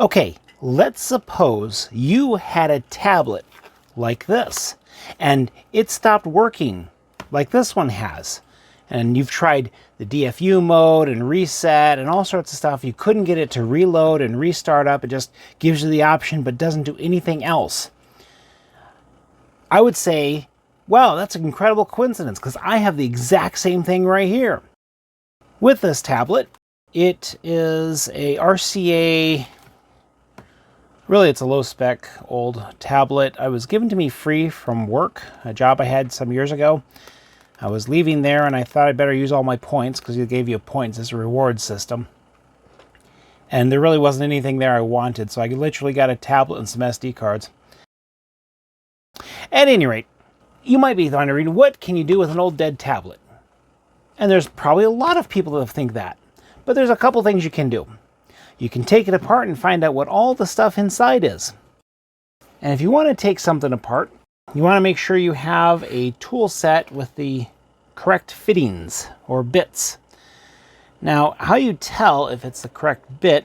Okay, let's suppose you had a tablet like this, and it stopped working like this one has. And you've tried the DFU mode and reset and all sorts of stuff. You couldn't get it to reload and restart up. It just gives you the option but doesn't do anything else. I would say, wow, that's an incredible coincidence, because I have the exact same thing right here. With this tablet, it is a RCA, really it's a low-spec old tablet. It was given to me free from work, a job I had some years ago. I was leaving there and I thought I'd better use all my points, because it gave you points as a reward system. And there really wasn't anything there I wanted, so I literally got a tablet and some SD cards. At any rate, you might be wondering, what can you do with an old dead tablet? And there's probably a lot of people that think that. But there's a couple things you can do. You can take it apart and find out what all the stuff inside is. And if you want to take something apart, you want to make sure you have a tool set with the correct fittings or bits. Now, how you tell if it's the correct bit,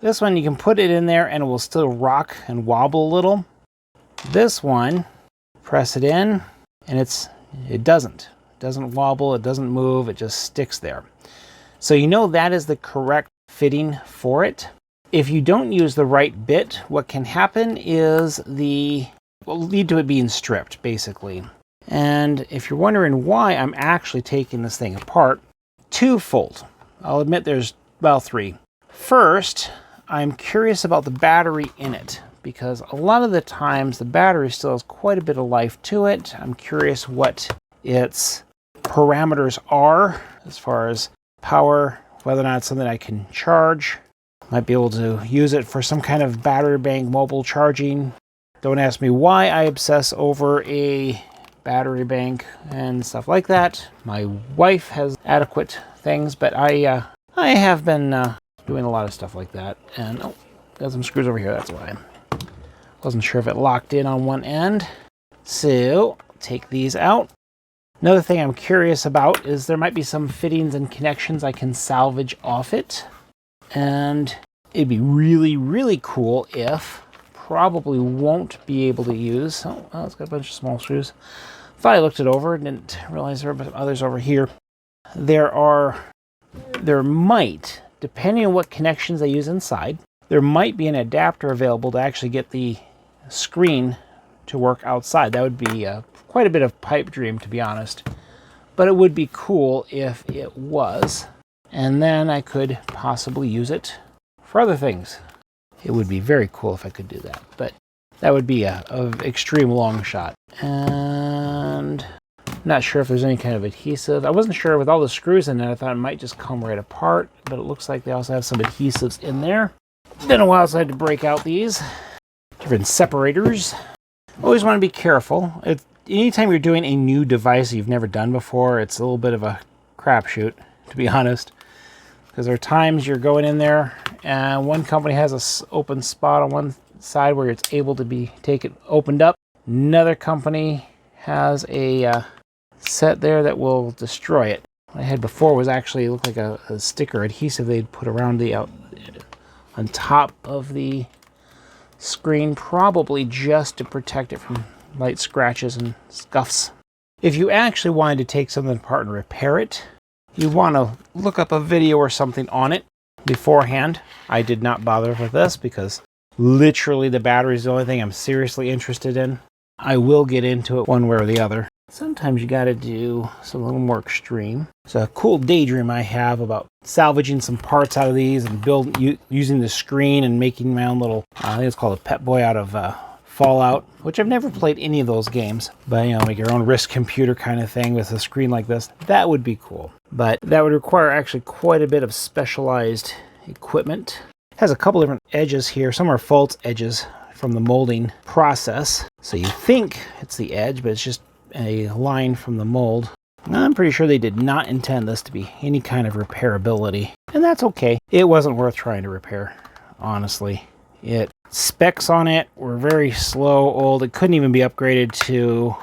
this one you can put it in there and it will still rock and wobble a little. This one, press it in and it doesn't wobble, it doesn't move, it just sticks there. So you know that is the correct fitting for it. If you don't use the right bit, what can happen is will lead to it being stripped, basically. And if you're wondering why I'm actually taking this thing apart, twofold. I'll admit there's, well, three. First, I'm curious about the battery in it, because a lot of the times the battery still has quite a bit of life to it. I'm curious what its parameters are as far as power, whether or not it's something I can charge. Might be able to use it for some kind of battery bank mobile charging. Don't ask me why I obsess over a battery bank and stuff like that. My wife has adequate things, but I have been doing a lot of stuff like that. And oh, got some screws over here, that's why. Wasn't sure if it locked in on one end. So, take these out. Another thing I'm curious about is there might be some fittings and connections I can salvage off it. And it'd be really, really cool if, probably won't be able to use, oh, well, it's got a bunch of small screws. Thought I looked it over and didn't realize there were others over here. There might, depending on what connections they use inside, there might be an adapter available to actually get the screen to work outside. That would be quite a bit of pipe dream, to be honest. But it would be cool if it was. And then I could possibly use it for other things. It would be very cool if I could do that. But that would be a extreme long shot. And I'm not sure if there's any kind of adhesive. I wasn't sure with all the screws in it. I thought it might just come right apart. But it looks like they also have some adhesives in there. Been a while since I had to break out these. Different separators. Always want to be careful. Anytime you're doing a new device you've never done before, it's a little bit of a crapshoot, to be honest. Because there are times you're going in there and one company has an open spot on one side where it's able to be opened up. Another company has a set there that will destroy it. What I had before was actually looked like a sticker adhesive they'd put around on top of the screen, probably just to protect it from light scratches and scuffs. If you actually wanted to take something apart and repair it, you want to look up a video or something on it beforehand. I did not bother with this because literally the battery is the only thing I'm seriously interested in. I will get into it one way or the other. Sometimes you got to do something a little more extreme. It's a cool daydream I have about salvaging some parts out of these and using the screen and making my own little, I think it's called a Pet Boy out of Fallout, which I've never played any of those games, but make your own RISC computer kind of thing with a screen like this. That would be cool, but that would require actually quite a bit of specialized equipment. It has a couple different edges here. Some are false edges from the molding process. So you think it's the edge, but it's just a line from the mold. I'm pretty sure they did not intend this to be any kind of repairability, and that's okay. It wasn't worth trying to repair, honestly. Specs on it were very slow, old. It couldn't even be upgraded to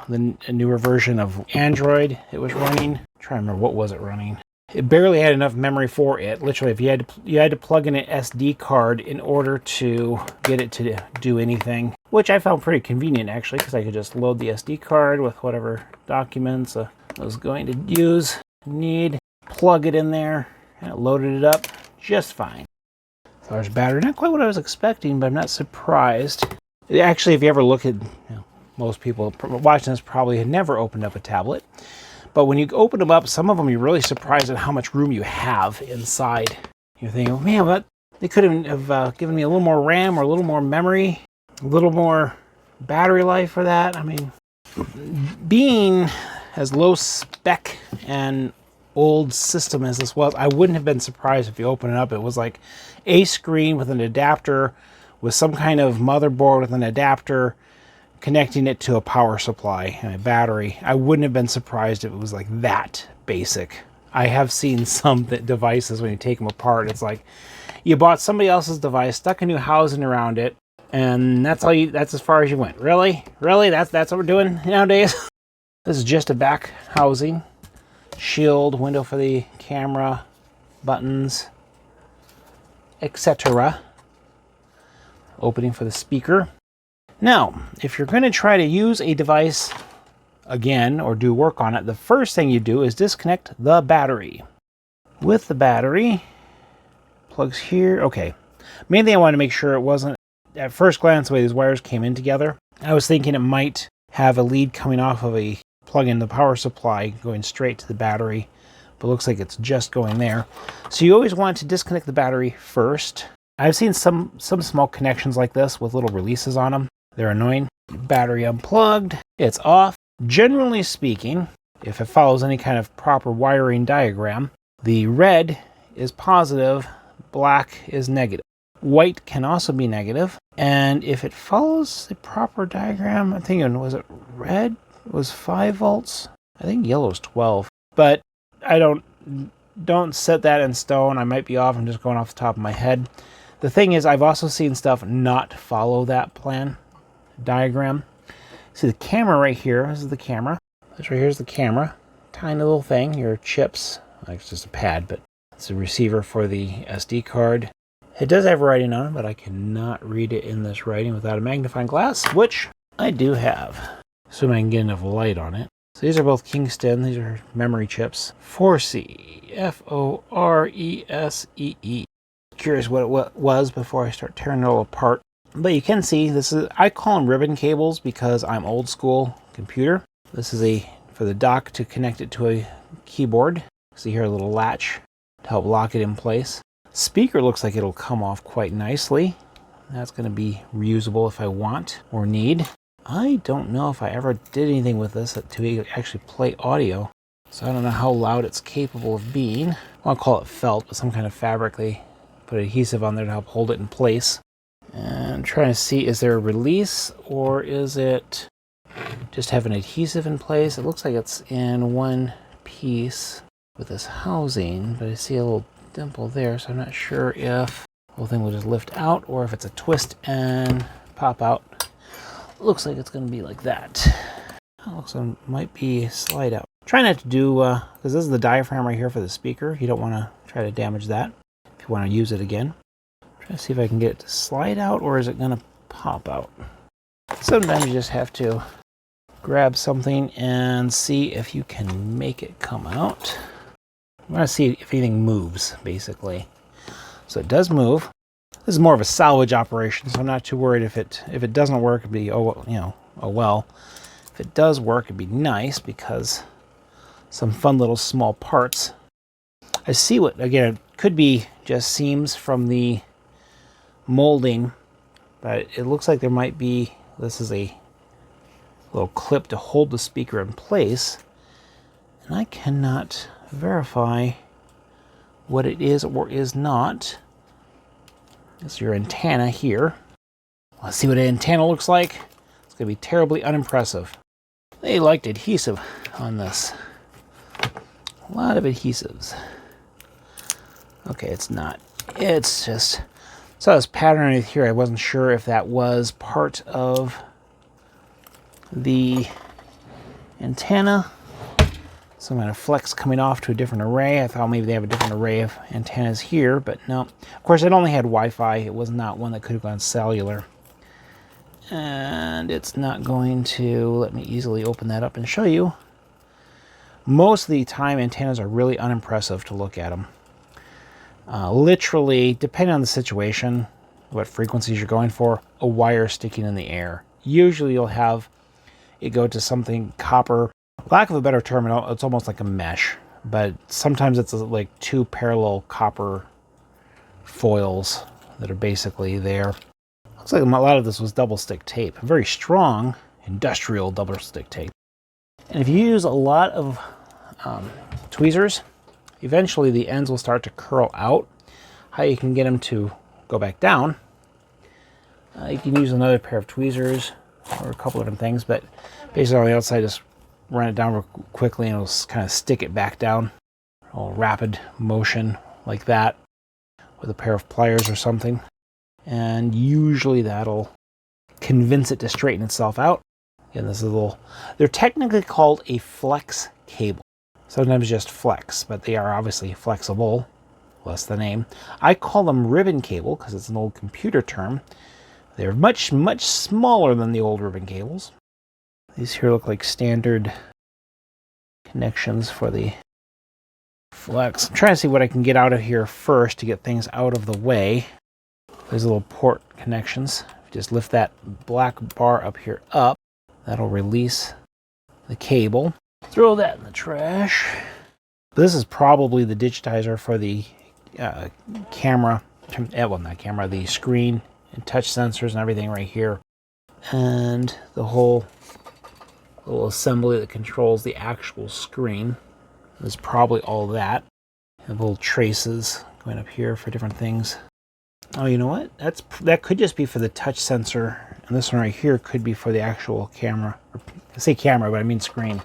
a newer version of Android it was running. I'm trying to remember, what was it running? It barely had enough memory for it. Literally, if you had to plug in an SD card in order to get it to do anything, which I found pretty convenient actually, because I could just load the SD card with whatever documents I was going to need, plug it in there, and it loaded it up just fine. Large battery, not quite what I was expecting, but I'm not surprised. Actually, if you ever look at, most people watching this probably had never opened up a tablet. But when you open them up, some of them you're really surprised at how much room you have inside. You're thinking, man, they could have given me a little more RAM or a little more memory, a little more battery life for that. I mean, being as low spec and old system as this was, I wouldn't have been surprised if you open it up. It was like a screen with an adapter, with some kind of motherboard with an adapter, connecting it to a power supply and a battery. I wouldn't have been surprised if it was like that basic. I have seen some devices when you take them apart, it's like you bought somebody else's device, stuck a new housing around it, and that's as far as you went. Really? That's what we're doing nowadays? This is just a back housing, shield, window for the camera, buttons, etc. Opening for the speaker. Now, if you're going to try to use a device again or do work on it, the first thing you do is disconnect the battery. With the battery, plugs here. Okay, main thing I wanted to make sure it wasn't, at first glance the way these wires came in together, I was thinking it might have a lead coming off of a plug in the power supply going straight to the battery, but it looks like it's just going there. So you always want to disconnect the battery first. I've seen some small connections like this with little releases on them. They're annoying. Battery unplugged, it's off. Generally speaking, if it follows any kind of proper wiring diagram, the red is positive, black is negative. White can also be negative, and if it follows the proper diagram, I'm thinking, was it red was 5 volts? I think yellow is 12, but I don't set that in stone. I might be off. I'm just going off the top of my head. The thing is, I've also seen stuff not follow that plan diagram. See the camera right here. This is the camera. This right here is the camera. Tiny little thing. Your chips. Like it's just a pad, but it's a receiver for the SD card. It does have writing on it, but I cannot read it in this writing without a magnifying glass, which I do have. Assuming I can get enough light on it. So these are both Kingston. These are memory chips. Forsee. F-O-R-E-S-E-E. Curious what it was before I start tearing it all apart. But you can see this is, I call them ribbon cables because I'm old school computer. This is for the dock to connect it to a keyboard. See here a little latch to help lock it in place. Speaker looks like it'll come off quite nicely. That's going to be reusable if I want or need. I don't know if I ever did anything with this to actually play audio. So I don't know how loud it's capable of being. I'll call it felt, but some kind of fabric. They put adhesive on there to help hold it in place. And I'm trying to see, is there a release or is it just have an adhesive in place? It looks like it's in one piece with this housing, but I see a little dimple there, so I'm not sure if the whole thing will just lift out or if it's a twist and pop out. Looks like it's going to be like that. Looks like it might be slide out. Try not to do, because this is the diaphragm right here for the speaker. You don't want to try to damage that if you want to use it again. Try to see if I can get it to slide out, or is it going to pop out? Sometimes you just have to grab something and see if you can make it come out. I want to see if anything moves, basically. So it does move. This is more of a salvage operation, so I'm not too worried if it doesn't work. It'd be oh well. If it does work, it'd be nice because some fun little small parts. I see what, again, it could be just seams from the molding, but it looks like there might be, this is a little clip to hold the speaker in place, and I cannot verify what it is or is not. This is your antenna here. Let's see what an antenna looks like. It's going to be terribly unimpressive. They liked adhesive on this. A lot of adhesives. Okay, it's not. It's just, saw this pattern right here. I wasn't sure if that was part of the antenna. some kind of flex coming off to a different array. I thought maybe they have a different array of antennas here, but no. Of course, it only had Wi-Fi. It was not one that could have gone cellular. And it's not going to let me easily open that up and show you. Most of the time, antennas are really unimpressive to look at them. Literally, depending on the situation, what frequencies you're going for, a wire sticking in the air. Usually you'll have it go to something copper. Lack of a better term, it's almost like a mesh, but sometimes it's like two parallel copper foils that are basically there. Looks like a lot of this was double stick tape, very strong industrial double stick tape. And if you use a lot of tweezers, eventually the ends will start to curl out. How you can get them to go back down, you can use another pair of tweezers or a couple of different things, but basically on the outside, just run it down real quickly and it'll kind of stick it back down. A rapid motion like that with a pair of pliers or something. And usually that'll convince it to straighten itself out. Again, this is a little, they're technically called a flex cable. Sometimes just flex, but they are obviously flexible, less the name. I call them ribbon cable because it's an old computer term. They're much, much smaller than the old ribbon cables. These here look like standard connections for the flex. I'm trying to see what I can get out of here first to get things out of the way. There's little port connections. Just lift that black bar up here up. That'll release the cable. Throw that in the trash. This is probably the digitizer for the camera. Well, not camera, the screen and touch sensors and everything right here. And the whole little assembly that controls the actual screen is probably all that. And little traces going up here for different things. Oh, you know what? That could just be for the touch sensor. And this one right here could be for the actual camera. I say camera, but I mean screen.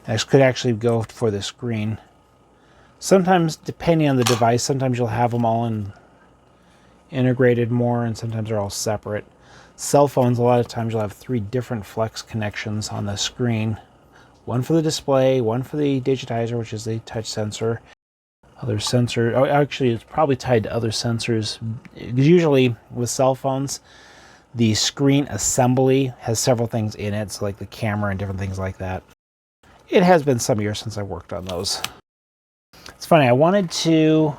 This could actually go for the screen. Sometimes, depending on the device, sometimes you'll have them all integrated more, and sometimes they're all separate. Cell phones, a lot of times you'll have 3 different flex connections on the screen. One for the display, one for the digitizer, which is the touch sensor. Other sensor, oh, actually it's probably tied to other sensors. Usually with cell phones, the screen assembly has several things in it, so like the camera and different things like that. It has been some years since I worked on those. It's funny, I wanted to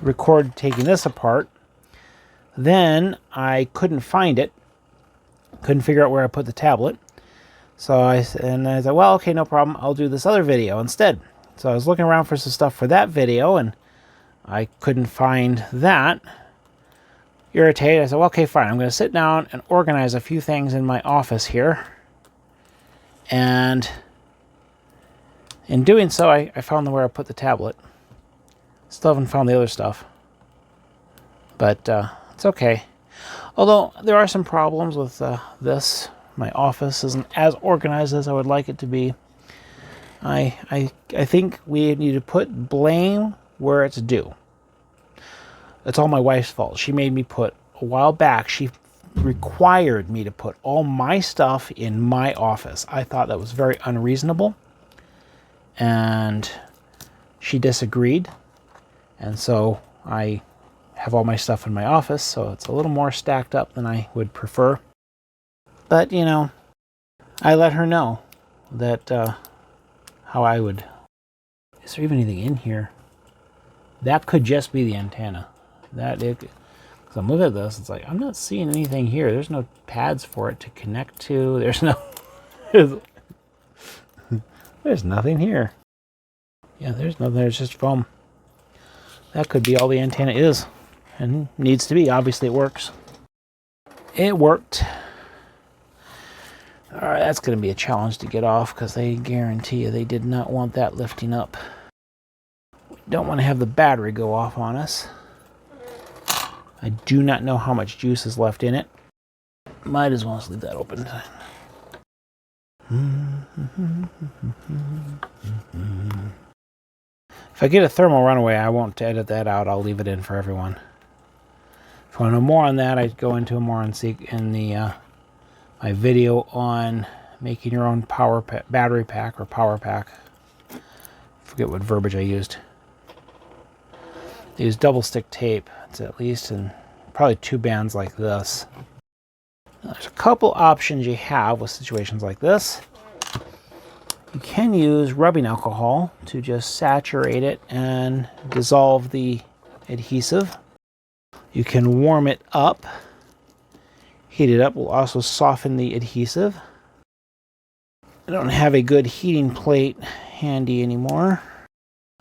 record taking this apart. Then I couldn't find it. Couldn't figure out where I put the tablet. So I thought, well, okay, no problem. I'll do this other video instead. So I was looking around for some stuff for that video, and I couldn't find that. Irritated, I said, well, okay, fine. I'm going to sit down and organize a few things in my office here. And in doing so, I found where I put the tablet. Still haven't found the other stuff. But it's okay. Although there are some problems with this. My office isn't as organized as I would like it to be. I think we need to put blame where it's due. It's all my wife's fault. She made me put, a while back, she required me to put all my stuff in my office. I thought that was very unreasonable. And she disagreed. And so I have all my stuff in my office, so it's a little more stacked up than I would prefer. But, you know, I let her know that how I would... Is there even anything in here? That could just be the antenna. Because I'm looking at this, it's like, I'm not seeing anything here. There's no pads for it to connect to. There's no... There's nothing here. Yeah, there's nothing. There's just foam. That could be all the antenna is. And needs to be. Obviously it works. It worked. Alright, that's going to be a challenge to get off because they guarantee you they did not want that lifting up. We don't want to have the battery go off on us. I do not know how much juice is left in it. Might as well just leave that open. If I get a thermal runaway, I won't edit that out. I'll leave it in for everyone. If you want to know more on that, I'd go into more on my video on making your own battery pack or power pack. Forget what verbiage I used. They use double stick tape. It's at least in probably 2 bands like this. Now, there's a couple options you have with situations like this. You can use rubbing alcohol to just saturate it and dissolve the adhesive. You can warm it up. Heat it up will also soften the adhesive. I don't have a good heating plate handy anymore.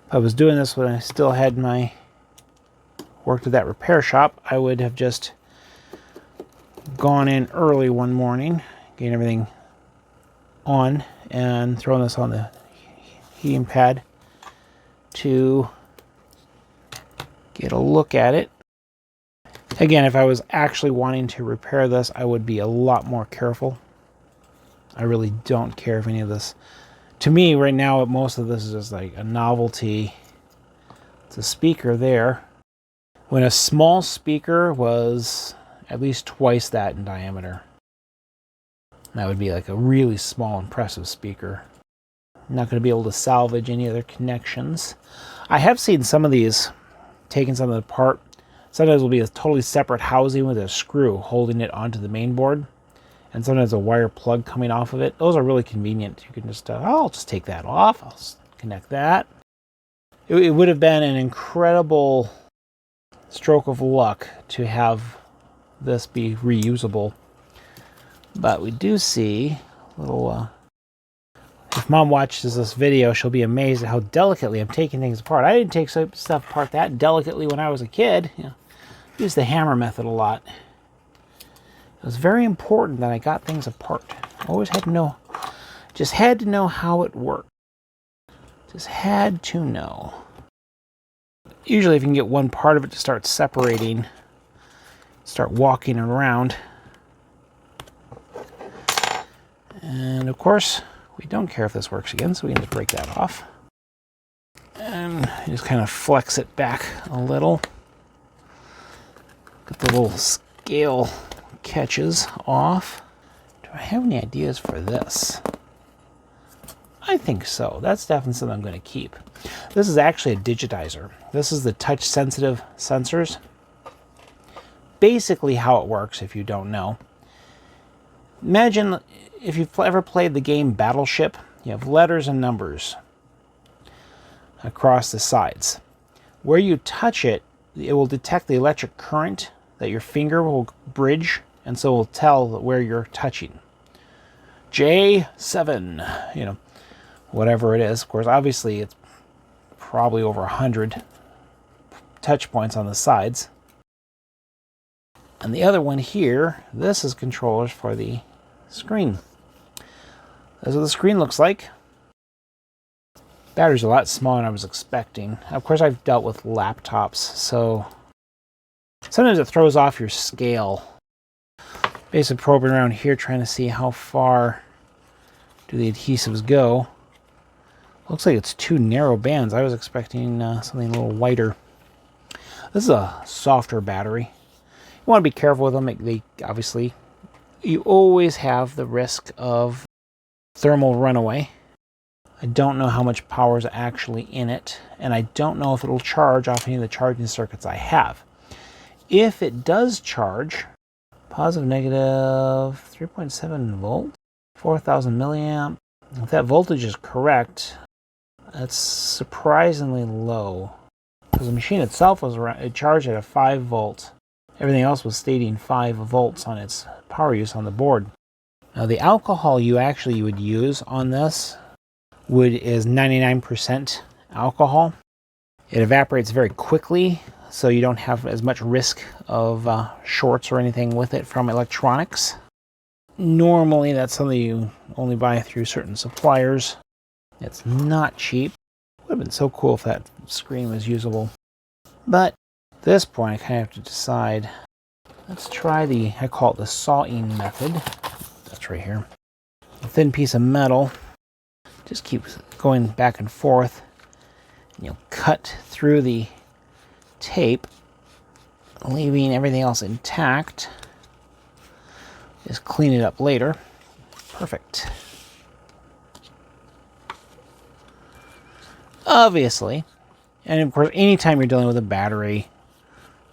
If I was doing this when I still had worked at that repair shop, I would have just gone in early one morning, getting everything on, and thrown this on the heating pad to get a look at it. Again, if I was actually wanting to repair this, I would be a lot more careful. I really don't care if any of this... To me, right now, most of this is just like a novelty. It's a speaker there. When a small speaker was at least twice that in diameter. That would be like a really small, impressive speaker. I'm not going to be able to salvage any other connections. I have seen some of these taking something apart. Sometimes it will be a totally separate housing with a screw holding it onto the main board. And sometimes a wire plug coming off of it. Those are really convenient. You can just, I'll just take that off. I'll connect that. It would have been an incredible stroke of luck to have this be reusable. But we do see a little... if Mom watches this video, she'll be amazed at how delicately I'm taking things apart. I didn't take stuff apart that delicately when I was a kid. You know, I used the hammer method a lot. It was very important that I got things apart. I always had to know, just had to know how it worked. Just had to know. Usually if you can get one part of it to start separating, start walking around. And of course, we don't care if this works again, so we can just break that off. And just kind of flex it back a little. Get the little scale catches off. Do I have any ideas for this? I think so. That's definitely something I'm going to keep. This is actually a digitizer. This is the touch sensitive sensors. Basically how it works, if you don't know. Imagine if you've ever played the game Battleship, you have letters and numbers across the sides. Where you touch it, it will detect the electric current that your finger will bridge, and so it will tell where you're touching. J7, you know, whatever it is. Of course, obviously, it's probably over 100 touch points on the sides. And the other one here, this is controllers for the screen. This is what the screen looks like. Battery's a lot smaller than I was expecting. Of course, I've dealt with laptops, so sometimes it throws off your scale. Basically probing around here trying to see how far do the adhesives go. Looks like it's 2 narrow bands. I was expecting something a little wider. This is a softer battery. You want to be careful with them. They obviously, you always have the risk of thermal runaway. I don't know how much power is actually in it, and I don't know if it'll charge off any of the charging circuits I have. If it does charge, positive, negative, 3.7 volts, 4,000 milliamp. If that voltage is correct, that's surprisingly low. Because the machine itself was charged at a 5 volt. Everything else was stating 5 volts on its power use on the board. Now the alcohol you would use on this is 99% alcohol. It evaporates very quickly, so you don't have as much risk of shorts or anything with it from electronics. Normally that's something you only buy through certain suppliers. It's not cheap. Would have been so cool if that screen was usable. But at this point I kind of have to decide. Let's try I call it the sawing method. That's right here. A thin piece of metal. Just keeps going back and forth. And you'll cut through the tape, leaving everything else intact. Just clean it up later. Perfect. obviously. And of course, anytime you're dealing with a battery,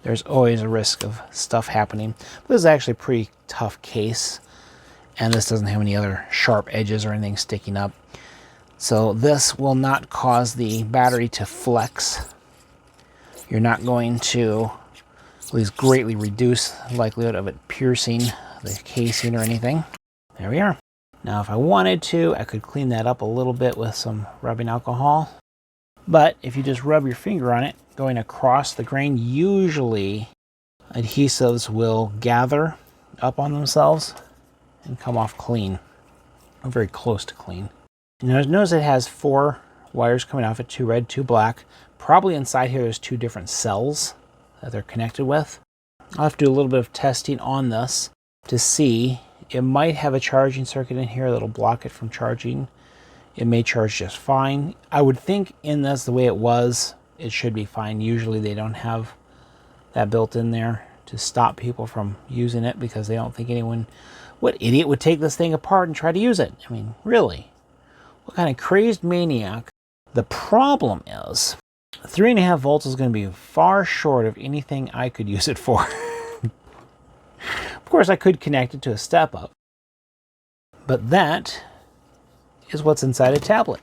there's always a risk of stuff happening. But this is actually a pretty tough case, and this doesn't have any other sharp edges or anything sticking up. So this will not cause the battery to flex. You're not going to at least greatly reduce the likelihood of it piercing the casing or anything. There we are. Now if I wanted to, I could clean that up a little bit with some rubbing alcohol. But if you just rub your finger on it, going across the grain, usually adhesives will gather up on themselves and come off clean, or very close to clean. Notice it has 4 wires coming off it, 2 red, 2 black. Probably inside here there's 2 different cells that they're connected with. I'll have to do a little bit of testing on this to see. It might have a charging circuit in here that'll block it from charging. It may charge just fine. I would think in this, the way it was, it should be fine. Usually they don't have that built in there to stop people from using it because they don't think anyone, what idiot would take this thing apart and try to use it? I mean, really? What kind of crazed maniac? The problem is 3.5 volts is going to be far short of anything I could use it for. Of course, I could connect it to a step-up, but that is what's inside a tablet.